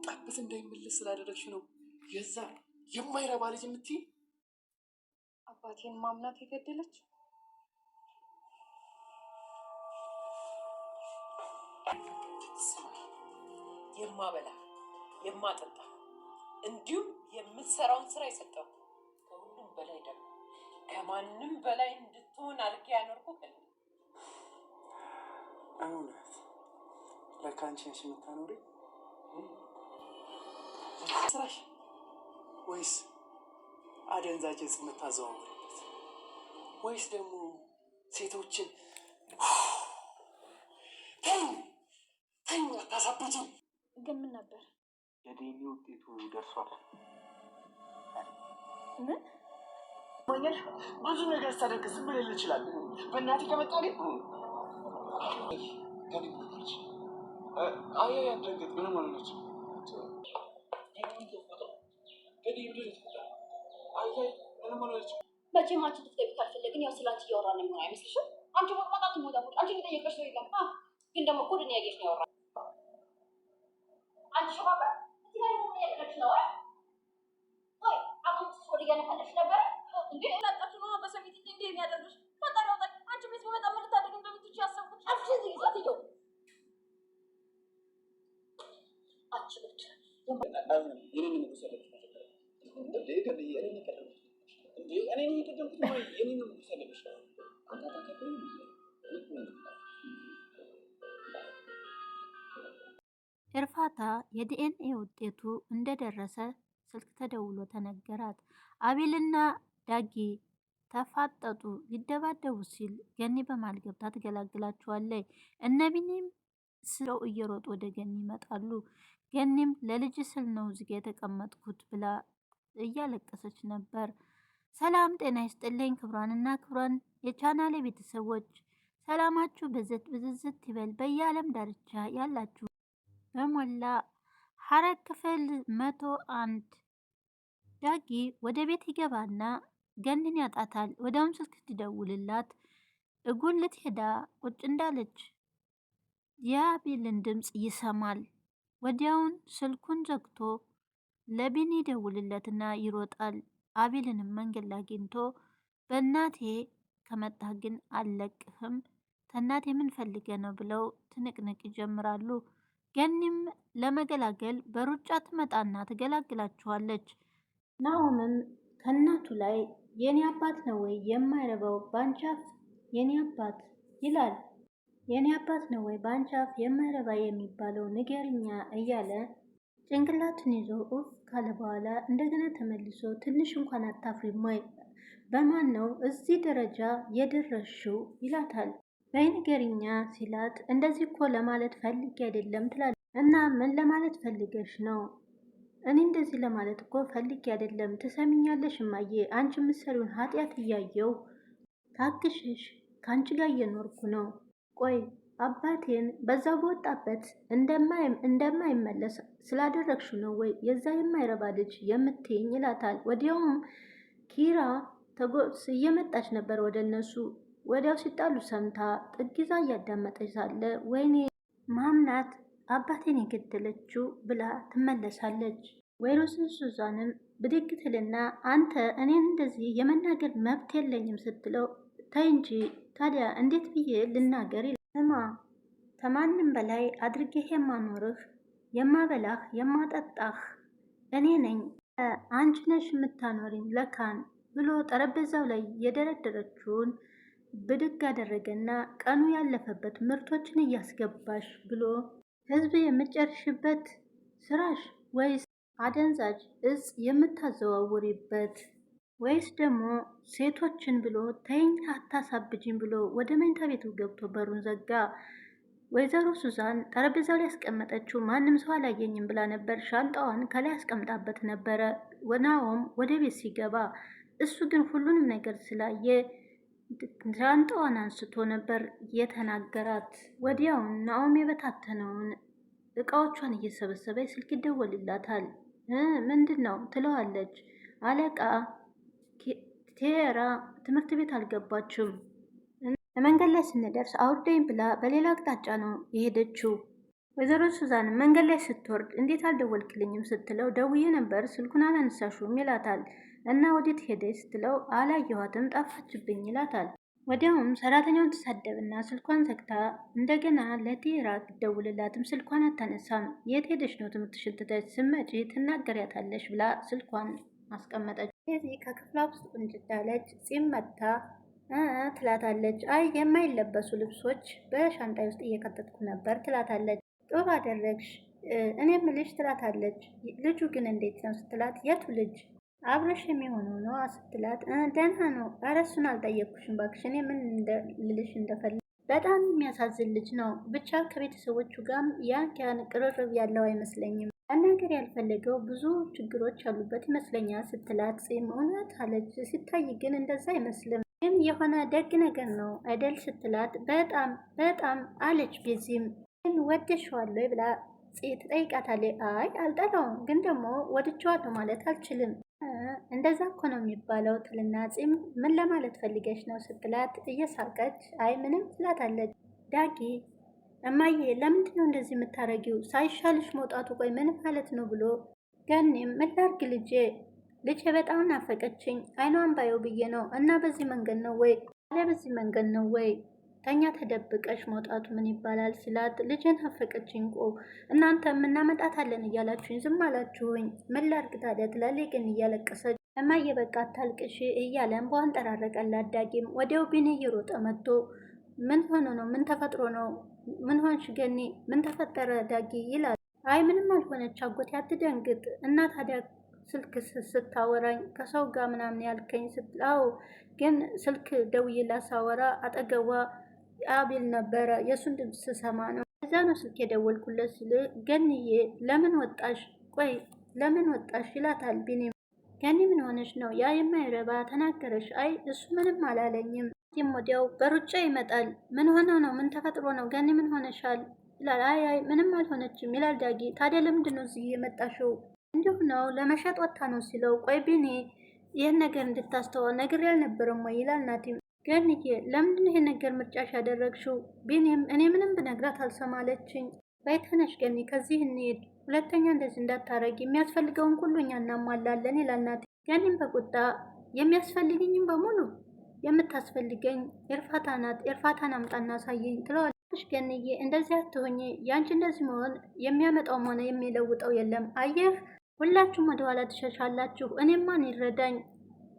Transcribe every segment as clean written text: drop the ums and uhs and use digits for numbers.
የወጣበት እንዳይመለስ ስላደረግሽ ነው የዛ የማይረባ ልጅ የምትይ? አባቴን ማምናት የገደለች የማበላ የማጠጣ እንዲሁም የምትሰራውን ስራ የሰጠው ከሁሉም በላይ ደግሞ ከማንም በላይ እንድትሆን አድርጌ ያኖርኩ ቀን እውነት ለካ አንቺ ነሽ የምታኖሪ ስራሽ ወይስ አደንዛዥ ዕፅ የምታዘዋውሪበት ወይስ ደግሞ ሴቶችን ተኝ አታሳብጂ? ግን ምን ነበር? የዲኤንኤ ውጤቱ ደርሷል። ምን ማኛሽ ብዙ ነገር ሳደርግ ዝም ልል እችላለሁ። በእናትህ ከመጣ ግን አያ ያደረገት ምንም አልሆነችም። መቼም አንቺ ልትገቢ ካልፈለግን ያው ስላንቺ እያወራን ነው የሚሆነው አይመስልሽም? አንቺ መጥማጣት ሞታሞች አንቺ ሊጠየቀሽ ነው የለም። ግን ደግሞ እኮ ድን ያየሽ ነው ያወራ አንቺ ሸባባ እዚህ ላይ ሆነ ያደረግሽ ነው ወይ አሁንስ ወደ ያነካለሽ ነበር እንዴ? ላጣችሁ ነው በሰሚት እንዴ የሚያደርግሽ ፈጣሪው ታዲያ አንቺ ቤት በመጣ ምን ልታደርግ እንደምትችይ ያሰብኩት አፍሽ እዚህ ይዛት ይዶ አንቺ ብቻ የኔን ነው ሰለሽ እንዴ ከዚህ የኔን ይቀደም እንዴ እኔን ይቀደም ነው የኔን ነው ሰለሽ አንተ ታከብኝ እርፋታ የዲኤንኤ ውጤቱ እንደደረሰ ስልክ ተደውሎ ተነገራት። አቤልና ዳጊ ተፋጠጡ። ሊደባደቡ ሲል ገኒ በመሃል ገብታ ትገላግላቸዋለች። እነ ቢኒም ስለው እየሮጡ ወደ ገኒ ይመጣሉ። ገኒም ለልጅ ስል ነው እዚጋ የተቀመጥኩት ብላ እያለቀሰች ነበር። ሰላም ጤና ይስጥልኝ ክብሯንና ክብሯን የቻናሌ ቤተሰቦች ሰላማችሁ ብዝዝት ይበል በየዓለም ዳርቻ ያላችሁ በሞላ ሐረግ ክፍል 101 ዳጊ ወደ ቤት ይገባና ገኒን ያጣታል። ወዲያውም ስልክ ትደውልላት እጉልት ሄዳ ቁጭ እንዳለች የአቤልን ድምፅ ይሰማል። ወዲያውን ስልኩን ዘግቶ ለቢኒ ይደውልለትና ይሮጣል። አቤልንም መንገድ ላይ አግኝቶ በእናቴ ከመጣ ግን አልለቅህም፣ ተናቴ ምን ፈልገ ነው ብለው ትንቅንቅ ይጀምራሉ። ገኒም ለመገላገል በሩጫ ትመጣና ትገላግላችኋለች። ናሆምም ከእናቱ ላይ የኔ አባት ነው ወይ የማይረባው ባንቻፍ የኔ አባት ይላል። የኔ አባት ነው ወይ ባንቻፍ የማይረባ የሚባለው ንገርኛ እያለ ጭንቅላቱን ይዞ ኡፍ ካለ በኋላ እንደገና ተመልሶ ትንሽ እንኳን አታፍሪም ወይ? በማን ነው እዚህ ደረጃ የደረሽው? ይላታል። በይንገርኛ ሲላት እንደዚህ እኮ ለማለት ፈልጌ አይደለም ትላለች። እና ምን ለማለት ፈልገሽ ነው? እኔ እንደዚህ ለማለት እኮ ፈልጌ አይደለም። ትሰሚኛለሽ እማዬ፣ አንቺ የምትሰሪውን ኃጢአት እያየው ታግሽሽ ከአንቺ ጋር እየኖርኩ ነው። ቆይ አባቴን በዛ በወጣበት እንደማይመለስ ስላደረግሽው ነው ወይ የዛ የማይረባ ልጅ የምትይኝ? ይላታል። ወዲያውም ኪራ ተጎስ እየመጣች ነበር ወደ እነሱ። ወዲያው ሲጣሉ ሰምታ ጥጊዛ እያዳመጠች ሳለ ወይኔ ማምናት አባቴን የገደለችው ብላ ትመለሳለች። ወይሮ ሱዛንም ብድግ ትልና አንተ እኔን እንደዚህ የመናገር መብት የለኝም ስትለው ተይ እንጂ ታዲያ እንዴት ብዬ ልናገር? ስማ ከማንም በላይ አድርጌህ የማኖርህ የማበላህ የማጠጣህ እኔ ነኝ፣ አንቺ ነሽ የምታኖሪኝ ለካን ብሎ ጠረጴዛው ላይ የደረደረችውን ብድግ አደረገና ቀኑ ያለፈበት ምርቶችን እያስገባሽ ብሎ ህዝብ የምጨርሽበት ስራሽ ወይስ አደንዛዥ እጽ የምታዘዋውሪበት ወይስ ደግሞ ሴቶችን ብሎ ተይኝ አታሳብጅኝ ብሎ ወደ መኝታ ቤቱ ገብቶ በሩን ዘጋ። ወይዘሮ ሱዛን ጠረጴዛው ላይ ያስቀመጠችው ማንም ሰው አላየኝም ብላ ነበር። ሻንጣዋን ከላይ ያስቀምጣበት ነበረ። ናሆም ወደ ቤት ሲገባ እሱ ግን ሁሉንም ነገር ስላየ ሻንጣዋን አንስቶ ነበር የተናገራት። ወዲያውን ናሆም የበታተነውን እቃዎቿን እየሰበሰበ ስልክ ይደወልላታል። ምንድን ነው ትለዋለች። አለቃ ቴራ ትምህርት ቤት አልገባችም። መንገድ ላይ ስንደርስ አውርደኝ ብላ በሌላ አቅጣጫ ነው የሄደችው። ወይዘሮ ሱዛን መንገድ ላይ ስትወርድ እንዴት አልደወልክልኝም ስትለው ደውዬ ነበር ስልኩን አላነሳሽውም ይላታል። እና ወዴት ሄደች ስትለው አላየኋትም ጠፋችብኝ ይላታል። ወዲያውም ሰራተኛውን ትሳደብና ስልኳን ዘግታ እንደገና ለቴራ ትደውልላትም ስልኳን አታነሳም። የት ሄደች ነው ትምህርትሽን ትተሽ ስመጪ ትናገሪያታለሽ ብላ ስልኳን አስቀመጠች። ከዚህ ከክፍሏ ውስጥ ቁንጭ እንዳለች ጺም መታ ትላታለች። አይ የማይለበሱ ልብሶች በሻንጣይ ውስጥ እየከተትኩ ነበር ትላታለች። ጥሩ አደረግሽ እኔ ምልሽ ትላታለች። ልጁ ግን እንዴት ነው ስትላት የቱ ልጅ አብረሽ የሚሆነው ነው ስትላት ደህና ነው። ኧረ እሱን አልጠየቅኩሽም እባክሽ እኔ ምን ልልሽ እንደፈለግ በጣም የሚያሳዝን ልጅ ነው። ብቻ ከቤተሰቦቹ ጋርም ያን ቅርርብ ያለው አይመስለኝም። መናገር ያልፈለገው ብዙ ችግሮች ያሉበት ይመስለኛል ስትላት ጺም እውነት አለች። ሲታይ ግን እንደዛ አይመስልም ግን የሆነ ደግ ነገር ነው አይደል ስትላት በጣም በጣም አለች። ቤዚም ግን ወደሽዋለሁ ብላ ትጠይቃታለች። አይ አልጠላውም ግን ደግሞ ወድቼዋለሁ ማለት አልችልም። እንደዛ እኮ ነው የሚባለው ትልና ጺም ምን ለማለት ፈልገሽ ነው ስትላት እየሳቀች አይ ምንም ትላታለች። ዳጊ እማዬ ለምንድን ነው እንደዚህ የምታረጊው ሳይሻልሽ መውጣቱ ቆይ ምን ማለት ነው ብሎ ገኒም ምን ላድርግ ልጄ በጣም ናፈቀችኝ አይኗን ባየው ብዬ ነው እና በዚህ መንገድ ነው ወይ በዚህ መንገድ ነው ወይ ተኛ ተደብቀሽ መውጣቱ ምን ይባላል ስላት ልጄን ናፈቀችኝ እኮ እናንተ እናመጣታለን እያላችሁኝ ዝም አላችሁኝ ምን ላድርግ ታዲያ ትላለች። ግን እያለቀሰች እማዬ በቃ አታልቅሽ እያለ እንባዋን ጠራረቀላት። ዳጊም ወዲያው ቢኒ እየሮጠ መጥቶ ምን ሆኖ ነው ምን ተፈጥሮ ነው ምን ሆንሽ ገኒ ምን ተፈጠረ ዳጊ ይላል። አይ ምንም አልሆነች አጎቴ አትደንግጥ እና ታዲያ ስልክ ስታወራኝ ከሰው ጋር ምናምን ያልከኝ ስትላው ግን ስልክ ደውዬላ ሳወራ አጠገቧ አቤል ነበረ የእሱን ድምፅ ስሰማ ነው እዛ ነው ስልክ የደወልኩለት ሲል ገኒዬ ለምን ወጣሽ ቆይ ለምን ወጣሽ ይላታል። ቢኒም ገኒ ምን ሆነሽ ነው ያ የማይረባ ተናገረሽ? አይ እሱ ምንም አላለኝም። ወዲያው በሩጫ ይመጣል። ምን ሆነ ነው ምን ተፈጥሮ ነው ገኒ ምን ሆነሻል ይላል። አይ ምንም አልሆነችም ይላል ዳጊ። ታዲያ ለምንድን ነው እዚህ የመጣሽው? እንዲሁ ነው ለመሸጥ ወጥታ ነው ሲለው ቆይ ቢኒ ይህን ነገር እንድታስተዋል ነግሬ አልነበረም ወይ ይላል ናቲም። ገኒዬ ለምንድን ነው ይሄን ነገር ምርጫሽ ያደረግሽው? ቢኒም እኔ ምንም ብነግራት አልሰማለችኝ። በይተነሽ ገኒ ከዚህ እንሂድ ሁለተኛ እንደዚህ እንዳታረጊ የሚያስፈልገውን ሁሉ እኛ እናሟላለን ይላል ናቲ። ገኒም በቁጣ የሚያስፈልገኝም በሙሉ የምታስፈልገኝ ኤርፋታ ናት ኤርፋታን አምጣና ሳየኝ ትለዋለች። ገኒዬ እንደዚህ አትሆኚ ያንቺ እንደዚህ መሆን የሚያመጣውም ሆነ የሚለውጠው የለም። አየህ ሁላችሁም ወደኋላ ትሸሻላችሁ እኔም ማን ይረዳኝ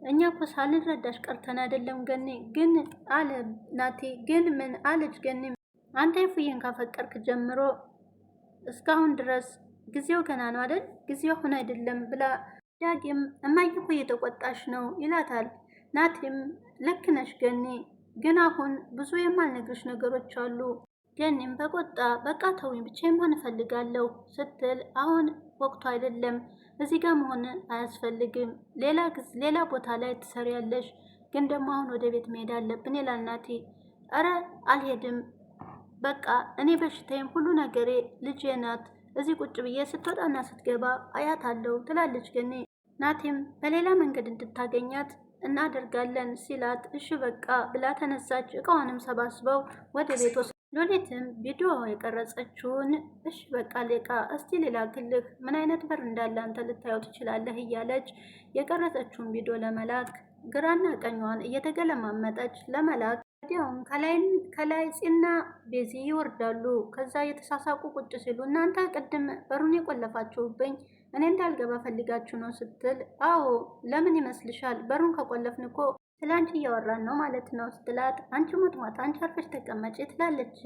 እኛ እኮ ሳልረዳሽ ቀርተን አይደለም ገኒ ግን አለ ናቲ። ግን ምን አለች ገኒ አንተ የፉዬን ካፈቀርክ ጀምሮ እስካሁን ድረስ ጊዜው ገና ነው አይደል ጊዜው አሁን አይደለም ብላ ዳጊም እማዬ እኮ እየተቆጣሽ ነው ይላታል። ናቲም ልክ ነሽ ገኒ ግን አሁን ብዙ የማልነግርሽ ነገሮች አሉ። ገኒም በቆጣ በቃ ተውኝ ብቻዬን መሆን እፈልጋለሁ ስትል አሁን ወቅቱ አይደለም እዚህ ጋር መሆን አያስፈልግም ሌላ ቦታ ላይ ትሰሪያለሽ ግን ደግሞ አሁን ወደ ቤት መሄድ አለብን ይላል ናቲ። አረ አልሄድም በቃ እኔ በሽታዬም ሁሉ ነገሬ ልጄ ናት እዚህ ቁጭ ብዬ ስትወጣና ስትገባ አያታለሁ ትላለች ገኒ። ናቲም በሌላ መንገድ እንድታገኛት እናደርጋለን ሲላት እሺ በቃ ብላ ተነሳች። እቃዋንም ሰባስበው ወደ ቤት ወሰዱ። ሎሌትም ቪዲዮ የቀረጸችውን እሺ በቃ ሌቃ እስቲ ሌላ ክልህ ምን አይነት በር እንዳለ አንተ ልታየው ትችላለህ እያለች የቀረጸችውን ቪዲዮ ለመላክ ግራና ቀኟን እየተገለማመጠች ለመላክ ወዲያውም ከላይ ፂና ቤዚ ይወርዳሉ። ከዛ የተሳሳቁ ቁጭ ሲሉ እናንተ ቅድም በሩን የቆለፋችሁብኝ እኔ እንዳልገባ ፈልጋችሁ ነው ስትል አዎ ለምን ይመስልሻል በሩን ከቆለፍን እኮ ስለ አንቺ እያወራን ነው ማለት ነው ስትላት አንቺ ሞትሟት አንቺ አርፈሽ ተቀመጪ ትላለች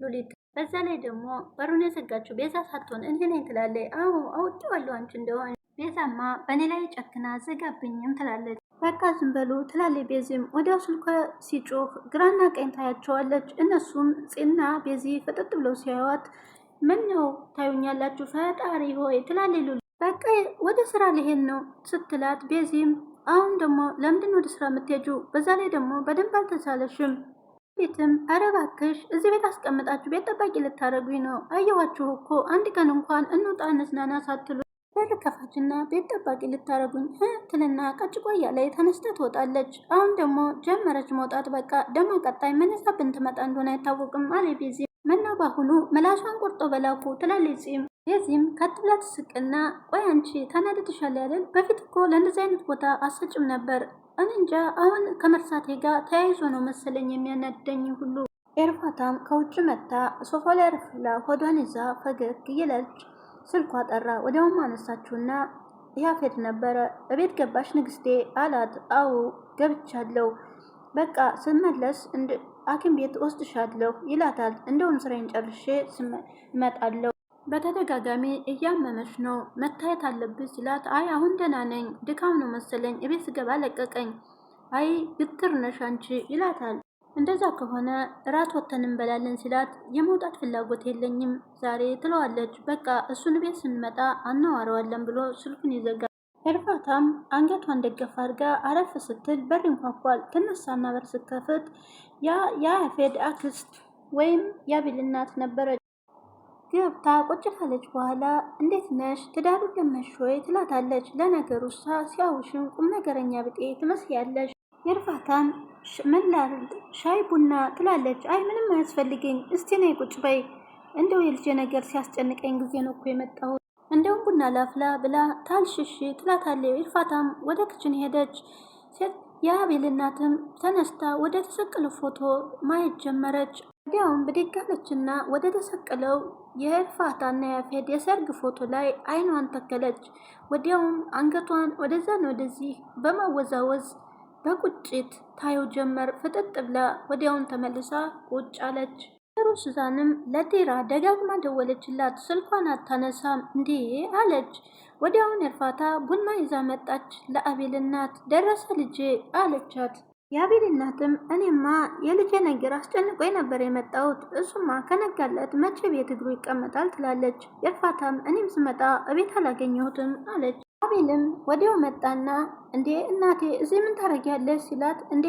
ሉሊት። በዛ ላይ ደግሞ በሩን የዘጋችሁ ቤዛ ሳትሆን እኔ ነኝ ትላለች። አዎ አውቄዋለሁ አንቺ እንደሆነ ቤዛማ በእኔ ላይ ጨክና ዘጋብኝም ትላለች። በቃ ዝም በሉ ትላለች ቤዚም። ወዲያው ስልኳ ሲጮህ ግራና ቀኝ ታያቸዋለች። እነሱም ፂና ቤዚ ፍጥጥ ብለው ሲያዩት ምን ነው ታዩኛላችሁ ፈጣሪ ሆይ ትላለች ሉሊት። በቃ ወደ ስራ ልሄድ ነው ስትላት ቤዚም አሁን ደግሞ ለምንድን ወደ ስራ የምትሄጂው? በዛ ላይ ደግሞ በደንብ አልተሳለሽም። ቤትም ኧረ እባክሽ እዚህ ቤት አስቀምጣችሁ ቤት ጠባቂ ልታረጉኝ ነው? አየኋችሁ እኮ አንድ ቀን እንኳን እንውጣ እንዝናና ሳትሉ በር ከፋችና ቤት ጠባቂ ልታረጉኝ ትልና ቀጭቆያ ላይ ተነስታ ትወጣለች። አሁን ደግሞ ጀመረች መውጣት። በቃ ደግሞ ቀጣይ ምን ይዛብን ትመጣ እንደሆነ አይታወቅም አለ ቤዚ። ምነው ባሁኑ ምላሷን ቆርጦ በላኩ ትላለች ፂም። የዚህም ከትብላ ትስቅና ቆይ አንቺ ተናድድሻል አይደል? በፊት እኮ ለእንደዚህ አይነት ቦታ አሰጭም ነበር። እኔ እንጃ አሁን ከመርሳቴ ጋር ተያይዞ ነው መሰለኝ የሚያናድደኝ ሁሉ። ኤርፋታም ከውጭ መጥታ ሶፋ ላይ አረፍ ብላ ሆዷን ይዛ ፈገግ እያለች ስልኳ ጠራ። ወዲያውም አነሳችውና ያፌት ነበረ። እቤት ገባሽ ንግስቴ አላት። አዎ ገብቻለሁ፣ በቃ ስመለስ ሐኪም ቤት ወስድሻለሁ ይላታል። እንደውም ስራዬን ጨርሼ እመጣለሁ፣ በተደጋጋሚ እያመመሽ ነው መታየት አለብሽ ሲላት፣ አይ አሁን ደህና ነኝ፣ ድካም ነው መሰለኝ፣ እቤት ስገባ ለቀቀኝ። አይ ግትር ነሽ አንቺ ይላታል። እንደዛ ከሆነ እራት ወተን እንበላለን ሲላት፣ የመውጣት ፍላጎት የለኝም ዛሬ ትለዋለች። በቃ እሱን ቤት ስንመጣ አናዋረዋለን ብሎ ስልኩን ይዘጋል። ኤርፋታም አንገቷን ደገፍ አድርጋ አረፍ ስትል በር ይንኳኳል። ትነሳና በር ስትከፍት የአፌድ አክስት ወይም የአቤል እናት ነበረች። ገብታ ቁጭ ካለች በኋላ እንዴት ነሽ ትዳሩ ለመሽ ወይ ትላታለች። ለነገሩ እሷ ሲያውሽን ቁም ነገረኛ ብጤ ትመስያለሽ። ኤርፋታም ምን ላድርግ ሻይ ቡና ትላለች። አይ ምንም አያስፈልገኝ፣ እስቲ ነይ ቁጭ በይ፣ እንደው የልጄ ነገር ሲያስጨንቀኝ ጊዜ ነው እኮ የመጣሁት፣ እንደውም ቡና ላፍላ ብላ ታልሽሽ ትላታለች። ኤርፋታም ወደ ክችን ሄደች። የአቤል እናትም ተነስታ ወደ ተሰቀለው ፎቶ ማየት ጀመረች። ወዲያውም ብድግ አለችና ወደ ተሰቀለው የኤርፋታና የአፌድ የሰርግ ፎቶ ላይ አይኗን ተከለች። ወዲያውም አንገቷን ወደዛን ወደዚህ በማወዛወዝ በቁጭት ታየው ጀመር። ፍጥጥ ብላ ወዲያውን ተመልሳ ቁጭ አለች። ሱዛንም ለቴራ ደጋግማ ደወለችላት። ስልኳን አታነሳም። እንዴ አለች። ወዲያውን ኤርፋታ ቡና ይዛ መጣች። ለአቤል እናት ደረሰ ልጄ አለቻት። የአቤል እናትም እኔማ የልጄ ነገር አስጨንቆኝ ነበር የመጣሁት፣ እሱማ ከነጋለት መቼ ቤት እግሩ ይቀመጣል ትላለች። ኤርፋታም እኔም ስመጣ እቤት አላገኘሁትም አለች። አቤልም ወዲያው መጣና እንዴ እናቴ እዚህ ምን ታረጊያለሽ ሲላት፣ እንዴ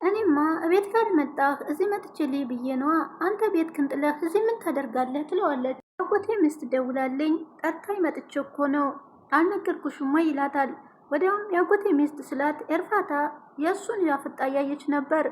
እኔማ እቤት ካልመጣህ እዚህ መጥቼ ልይ ብዬ ነዋ፣ አንተ ቤት ክንጥለህ እዚህ ምን ታደርጋለህ ትለዋለች። አጎቴ ሚስት ደውላልኝ ጠርታኝ መጥቼ እኮ ነው አልነገርኩሽም ወይ ይላታል። ወዲያውም የአጎቴ ሚስት ስላት ኤርፋታ የእሱን ያፍጣ እያየች ነበር።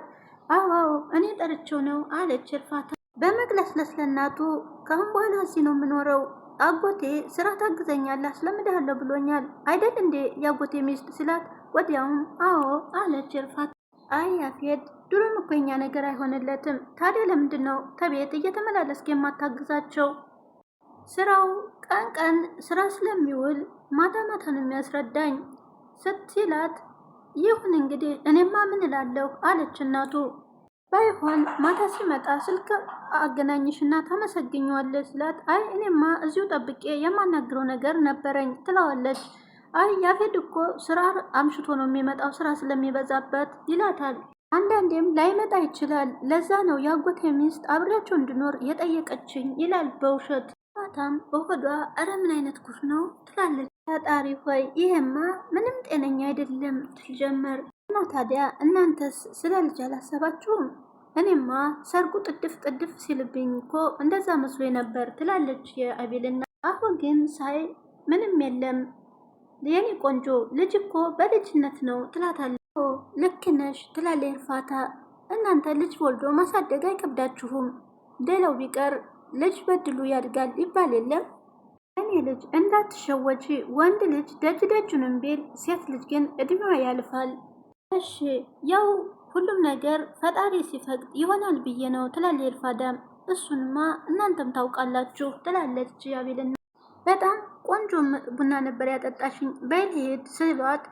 አዎ እኔ ጠርቼው ነው አለች ኤርፋታ በመቅለስለስ ለእናቱ። ከአሁን በኋላ እዚህ ነው የምኖረው፣ አጎቴ ስራ ታግዘኛለህ አስለምድሃለሁ ብሎኛል አይደል እንዴ የአጎቴ ሚስት ስላት፣ ወዲያውም አዎ አለች ኤርፋታ። አይ ያፌድ ድሮም እኮ የኛ ነገር አይሆንለትም፣ ታዲያ ለምንድን ነው ከቤት እየተመላለስክ የማታግዛቸው? ስራው ቀን ቀን ስራ ስለሚውል ማታ ማታ ነው የሚያስረዳኝ ስትላት፣ ይሁን እንግዲህ እኔማ ምን እላለሁ አለች እናቱ። ባይሆን ማታ ሲመጣ ስልክ አገናኝሽና ታመሰግኘዋለች ስላት፣ አይ እኔማ እዚሁ ጠብቄ የማናግረው ነገር ነበረኝ ትለዋለች። አይ ያፌድ እኮ ስራ አምሽቶ ነው የሚመጣው ስራ ስለሚበዛበት ይላታል። አንዳንዴም ላይመጣ ይችላል፣ ለዛ ነው የአጎቴ ሚስት አብሬያቸው እንድኖር የጠየቀችኝ ይላል በውሸት። ማታም በሆዷ እረ ምን አይነት ጉድ ነው ትላለች። ፈጣሪ ሆይ ይሄማ ምንም ጤነኛ አይደለም ትጀመር። እና ታዲያ እናንተስ ስለ ልጅ አላሰባችሁም? እኔማ ሰርጉ ጥድፍ ሲልብኝ እኮ እንደዛ መስሎ ነበር ትላለች የአቤልና። አሁን ግን ሳይ ምንም የለም የኔ ቆንጆ ልጅ እኮ በልጅነት ነው ትላታለች። ልክ ነሽ ትላለች ኤርፋታ። እናንተ ልጅ ወልዶ ማሳደግ አይከብዳችሁም? ሌላው ቢቀር ልጅ በድሉ ያድጋል ይባል የለም? እኔ ልጅ እንዳትሸወጂ፣ ወንድ ልጅ ደጅ ደጁንም ቢል ሴት ልጅ ግን እድሜዋ ያልፋል። እሺ ያው ሁሉም ነገር ፈጣሪ ሲፈቅድ ይሆናል ብዬ ነው ትላለች ኤርፋዳም። እሱንማ እናንተም ታውቃላችሁ ትላለች አቤልና። በጣም ቆንጆ ቡና ነበር ያጠጣሽኝ፣ በይል ሄድ ስሏት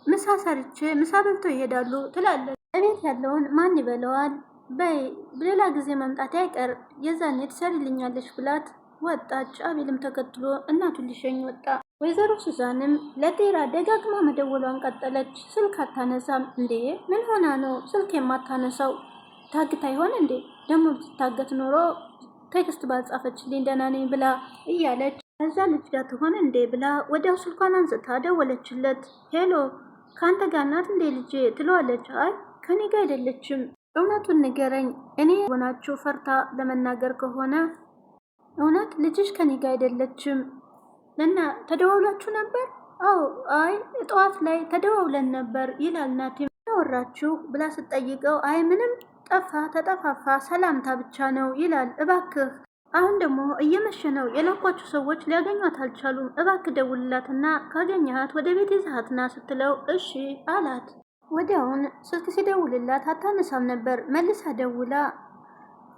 ምሳ ሰርቼ ምሳ በልተው ይሄዳሉ ትላለች። እቤት ያለውን ማን ይበለዋል? በይ ሌላ ጊዜ መምጣት አይቀር የዛኔ ትሰሪልኛለች ብላት ወጣች። አቤልም ተከትሎ እናቱን ሊሸኝ ወጣ። ወይዘሮ ሱዛንም ለቴራ ደጋግማ መደወሏን ቀጠለች። ስልክ አታነሳም። እንዴ ምን ሆና ነው ስልክ የማታነሳው? ታግታ ይሆን እንዴ? ደግሞ ብትታገት ኖሮ ቴክስት ባልጻፈችልኝ ደህና ነኝ ብላ እያለች እዛ ልጅ ጋር ትሆን እንዴ ብላ ወዲያው ስልኳን አንስታ ደወለችለት። ሄሎ ከአንተ ጋር ናት እንዴ ልጄ ትለዋለች። አይ ከኔ ጋር አይደለችም፣ እውነቱን ንገረኝ። እኔ ሆናችሁ ፈርታ ለመናገር ከሆነ እውነት ልጅሽ ከኔ ጋር አይደለችም። እና ተደዋውላችሁ ነበር? አዎ አይ ጠዋት ላይ ተደዋውለን ነበር ይላል። ናቲ ያወራችሁ ብላ ስትጠይቀው አይ ምንም ተጠፋፋ ሰላምታ ብቻ ነው ይላል። እባክህ አሁን ደግሞ እየመሸ ነው፣ የላኳችሁ ሰዎች ሊያገኟት አልቻሉም። እባክህ ደውልላትና ካገኘሃት ወደ ቤት ይዘሃትና ስትለው እሺ አላት። ወዲያውን ስልክ ሲደውልላት አታነሳም ነበር። መልሳ ደውላ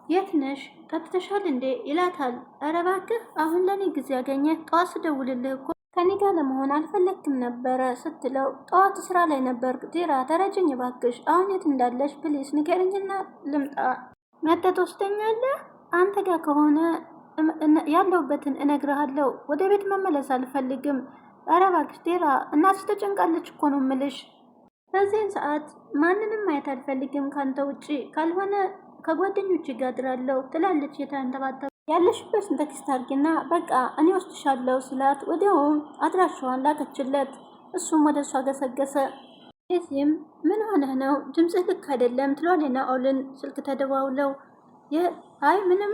የት ነሽ ጠጥተሻል እንዴ ይላታል። ኧረ እባክህ አሁን ለኔ ጊዜ ያገኘ ጠዋት ስደውልልህ እኮ ከኔ ጋር ለመሆን አልፈለግክም ነበረ ስትለው ጠዋት ስራ ላይ ነበር። ዲራ ተረጅኝ ባክሽ፣ አሁን የት እንዳለሽ ፕሊስ ንገረኝና ልምጣ። መጠጥ ወስደኛለህ? አንተ ጋር ከሆነ ያለሁበትን እነግርሃለሁ። ወደ ቤት መመለስ አልፈልግም። ኧረ እባክሽ ዲራ፣ እናትሽ ተጨንቃለች እኮ ነው ምልሽ። በዚህን ሰዓት ማንንም ማየት አልፈልግም ካንተ ውጪ፣ ካልሆነ ከጓደኞች ጋር አድራለሁ ትላለች የተንተባተበ ያለሽበትን ቴክስት አድርጊና በቃ እኔ ወስድሻለሁ ሲላት ወዲያውም አድራሻዋን ላከችለት። እሱም ወደ እሷ ገሰገሰ። እዚህም ምን ሆነህ ነው ድምፅህ ልክ አይደለም ትሏልና ናኦልን ስልክ ተደዋውለው አይ ምንም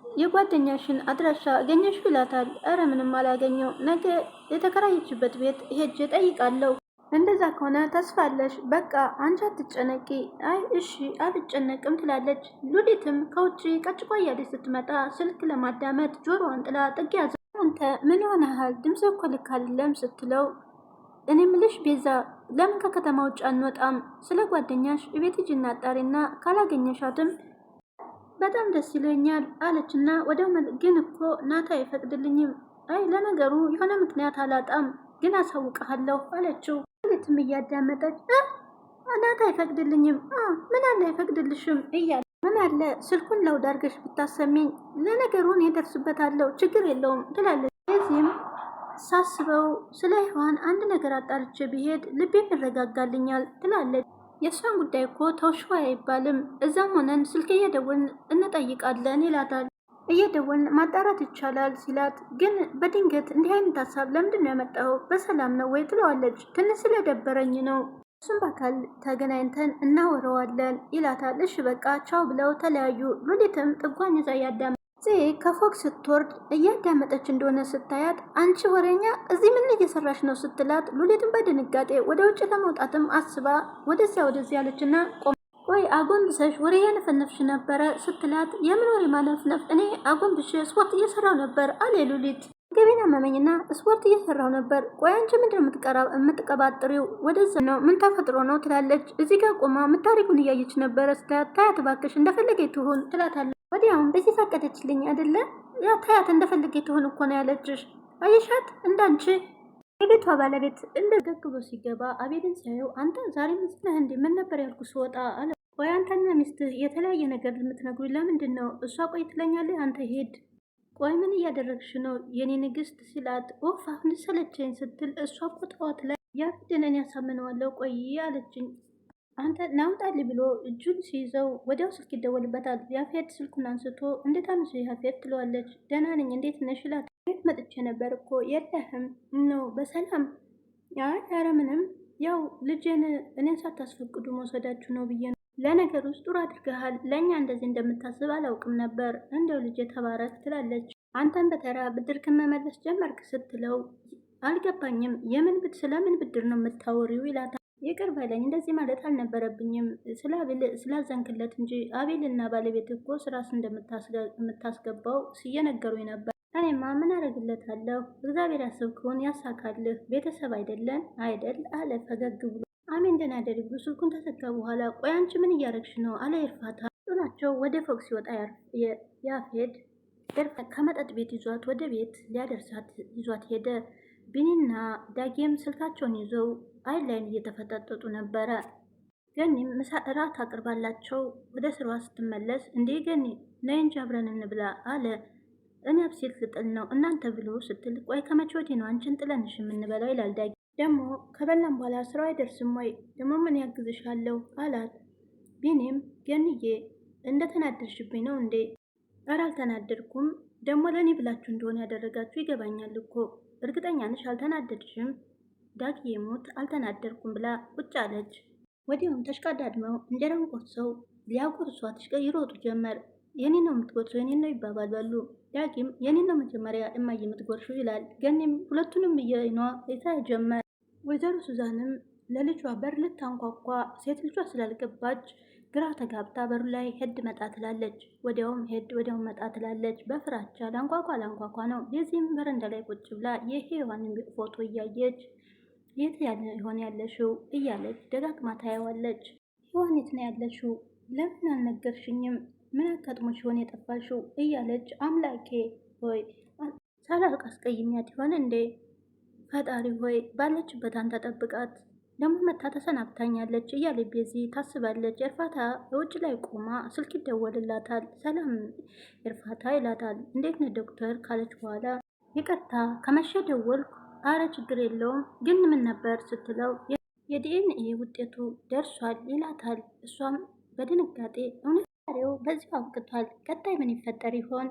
የጓደኛሽን አድራሻ አገኘሽው ይላታል። እረ ምንም አላገኘው፣ ነገ የተከራየችበት ቤት ሄጄ ጠይቃለሁ። እንደዛ ከሆነ ተስፋለሽ፣ በቃ አንቺ አትጨነቂ። አይ እሺ አልጨነቅም ትላለች። ሉሊትም ከውጭ ቀጭቋ እያለች ስትመጣ ስልክ ለማዳመጥ ጆሮዋን ጥላ ጥግ ያዘ። አንተ ምን ሆነሃል? ድምፅ እኮ ልክ አይደለም ስትለው እኔ ምልሽ ቤዛ ለምን ከከተማ ውጭ አንወጣም? ስለ ጓደኛሽ ቤት ሂጂና አጣሪና ካላገኘሻትም በጣም ደስ ይለኛል አለችና ወዲያው ግን እኮ ናታ አይፈቅድልኝም። አይ ለነገሩ የሆነ ምክንያት አላጣም ግን አሳውቅሃለሁ አለችው። ሉሊትም እያዳመጠች ናታ አይፈቅድልኝም፣ ምን አለ አይፈቅድልሽም እያለ ምን አለ ስልኩን ላውድ አድርገሽ ብታሰሚኝ፣ ለነገሩ እኔ እደርስበታለሁ ችግር የለውም ትላለች። እዚህም ሳስበው ስለ ሔዋን አንድ ነገር አጣርቼ ብሄድ ልቤም ይረጋጋልኛል ትላለች። የእሷን ጉዳይ እኮ ተውሽዋ አይባልም፣ እዛም ሆነን ስልክ እየደወልን እንጠይቃለን ይላታል። እየደወልን ማጣራት ይቻላል ሲላት፣ ግን በድንገት እንዲህ አይነት ሀሳብ ለምንድን ነው ያመጣው? በሰላም ነው ወይ ትለዋለች። ትንሽ ስለደበረኝ ነው፣ እሱም በአካል ተገናኝተን እናወረዋለን ይላታል። እሺ በቃ ቻው ብለው ተለያዩ። ሉሊትም ጥጓን ይዛ እያዳመጠች ከፎቅ ስትወርድ እያዳመጠች እንደሆነ ስታያት አንቺ ወሬኛ እዚህ ምን እየሰራሽ ነው ስትላት፣ ሉሊትም በድንጋጤ ወደ ውጭ ለመውጣትም አስባ ወደዚያ ያለችና ቆይ አጎንብሰሽ ወሬ ያነፈነፍሽ ነበረ ስትላት፣ የምን ወሬ ማነፍነፍ? እኔ አጎንብሽ ስፖርት እየሰራው ነበር አለ ሉሊት። ገቤና መመኝና ስፖርት እየሰራው ነበር። ቆይ አንቺ ምንድን የምትቀባጥሪው? ወደዛ ነው ምን ተፈጥሮ ነው ትላለች። እዚህ ጋር ቆማ ምታሪኩን እያየች ነበረ ስትላት፣ ታያት እባክሽ እንደፈለገ ትሁን ትላታለች። ወዲያውም በዚህ ፈቀደችልኝ አይደለ? ያ ታያት እንደፈለገ ትሁን እኮ ነው ያለችሽ። አየሻት እንዳንቺ የቤቷ ባለቤት እንደገግ ብሎ ሲገባ አቤልን ሲያየው አንተ ዛሬ ምስነህ እንዴ? ምን ነበር ያልኩ ስወጣ አለ። ቆይ አንተና ሚስትህ የተለያየ ነገር የምትነግሩኝ ለምንድን ነው? እሷ ቆይ ትለኛለህ፣ አንተ ሄድ። ቆይ ምን እያደረግሽ ነው የኔ ንግስት ሲላት፣ ኦፍ አሁን ሰለቸኝ ስትል፣ እሷ እኮ ጠዋት ላይ ያፍድነን ያሳምነዋለሁ ቆይ አለችኝ። አንተ ናውጣል ብሎ እጁን ሲይዘው ወዲያው ስልክ ይደወልበታል። ያፌት ስልኩን አንስቶ እንዴት አምሽ ያፌት ትለዋለች። ደህና ነኝ እንዴት ነሽ ይላታል። ቤት መጥቼ ነበር እኮ የለህም ነው በሰላም? አይ ኧረ ምንም፣ ያው ልጄን እኔን ሳታስፈቅዱ መውሰዳችሁ ነው ብዬ ነው። ለነገሩ ውስጥ ጥሩ አድርገሃል። ለእኛ እንደዚህ እንደምታስብ አላውቅም ነበር። እንደው ልጄ ተባረክ ትላለች። አንተን በተራ ብድር ከመመለስ ጀመርክ ስትለው አልገባኝም፣ ስለምን ብድር ነው የምታወሪው ይላታል። ይቅር በለኝ እንደዚህ ማለት አልነበረብኝም ስላዘንክለት እንጂ አቤልና ባለቤት እኮ ስራስ እንደምታስገባው እየነገሩኝ ነበር። እኔማ ምን አደርግለታለሁ? እግዚአብሔር ያሰብከውን ያሳካልህ። ቤተሰብ አይደለን አይደል አለ ፈገግ ብሎ። አሜን ደህና ደሪ ብሎ ስልኩን ተዘጋ በኋላ ቆይ አንቺ ምን እያረግሽ ነው አለ ኤርፋታ። ጥላቸው ወደ ፎቅ ሲወጣ ያፌት ከመጠጥ ቤት ይዟት ወደ ቤት ሊያደርሳት ይዟት ሄደ። ቢኒና ዳጌም ስልካቸውን ይዘው አይን ላይን እየተፈጠጠጡ ነበረ። ገኒም ምሳ እራት አቅርባላቸው ወደ ስራዋ ስትመለስ እንዴ ገኒ ነይ እንጂ አብረን እንብላ አለ። እኔ አብሴት ልጥል ነው እናንተ ብሎ ስትል ቆይ ከመቼ ወዲህ ነው አንቺን ጥለንሽ የምንበላው ይላል ዳጊ። ደግሞ ከበላም በኋላ ስራው አይደርስም ወይ ደግሞ ምን ያግዝሻለሁ አላት። ቢኒም ገኒዬ እንደተናደርሽብኝ ነው እንዴ? ኧረ አልተናደድኩም። ደግሞ ለእኔ ብላችሁ እንደሆነ ያደረጋችሁ ይገባኛል እኮ። እርግጠኛ ነሽ አልተናደድሽም? ዳጊ ሞት አልተናደድኩም ብላ ቁጭ አለች። ወዲያውም ተሽቀዳድመው እንጀራውን ቆርሰው ሊያጎርሷት ይሮጡ ጀመር። የኔ ነው የምትጎርሰው የኔ ነው ይባባላሉ። ዳጊም የኔ ነው መጀመሪያ እማዬ የምትጎርሽው ይላል። ገኒም ሁለቱንም እየኗ የታ ጀመር። ወይዘሮ ሱዛንም ለልጇ በር ልታንኳኳ ሴት ልጇ ስላልገባች ግራ ተጋብታ በሩ ላይ ሄድ መጣ ትላለች። ወዲያውም ሄድ ወዲያውም መጣ ትላለች። በፍራቻ ላንኳኳ ነው። ቤዚም በረንዳ ላይ ቁጭ ብላ የሔዋንን ፎቶ እያየች የት ይሆን ያለሽው እያለች ደጋግማ ታየዋለች። ሔዋን የት ነው ያለሽው? ለምን አልነገርሽኝም? ምን አጋጥሞሽ ይሆን የጠፋሽው? እያለች አምላኬ ሆይ ሳላውቅ አስቀይሜያት ይሆን እንዴ? ፈጣሪ ሆይ ባለችበት አንተ ጠብቃት፣ ደግሞ መታ ተሰናብታኛለች እያለ ቤዚ ታስባለች። ኤርፋታ በውጭ ላይ ቆማ ስልክ ይደወልላታል። ሰላም ኤርፋታ ይላታል። እንዴት ነህ ዶክተር ካለች በኋላ ይቅርታ ከመሸ ደወልኩ። አረ ችግር የለውም ግን ምን ነበር ስትለው የዲኤንኤ ውጤቱ ደርሷል ይላታል። እሷም በድንጋጤ እውነት ዛሬው በዚህ አብቅቷል፣ ቀጣይ ምን ይፈጠር ይሆን?